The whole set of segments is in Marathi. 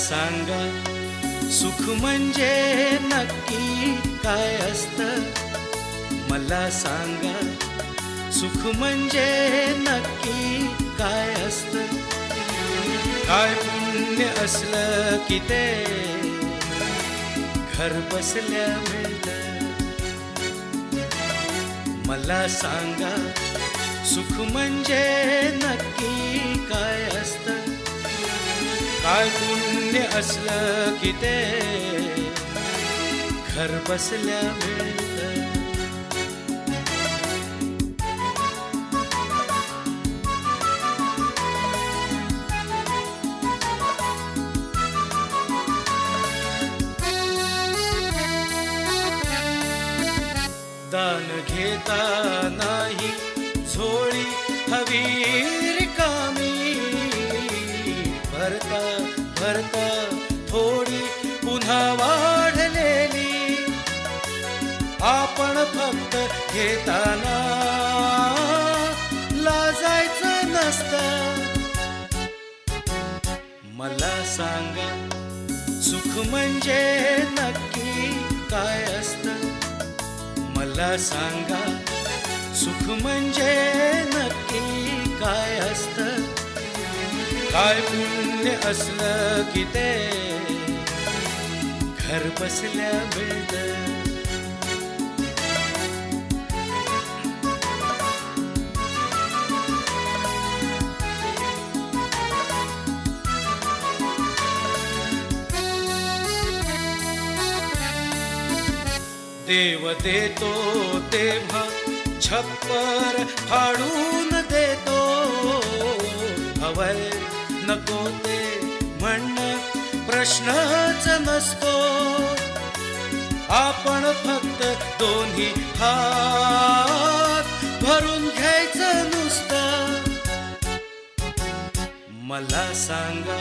सांगा सुख म्हणजे नक्की काय असतं. मला सांगा सुख म्हणजे नक्की काय असतं. काय पुण्य असलं की ते घर बसल्या मिळतं. मला सांगा सुख म्हणजे नक्की काय असतं. काय पुण्य असलं की ते घर बसल्या मिळतं. दान घेता नाही झोळी हवी रिकामी. भरता भरता थोडी पुन्हा वाढलेली. आपण फक्त घेताना लाजायचं नसतं. मला सांगा सुख म्हणजे नक्की काय असतं. मला सांगा सुख म्हणजे नक्की काय असतं. काय पुण्य असलं की ते घर बसल्या मिळतं. देव देतो तेव्हा छप्पर फाडून देतो. हवय नको ते म्हणणं प्रश्नच नसतो. आपण फक्त दोन्ही हात भरून घ्यायचं नुसतं. मला सांगा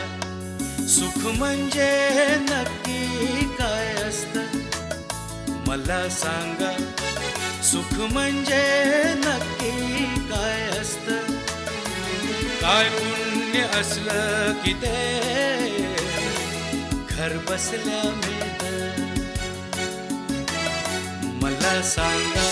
सुख म्हणजे नक्की काय असतं. मला सांगा सुख म्हणजे नक्की काय असतं. काय पुण्य असलं की ते घर बसल्या मिळतं. मला सांगा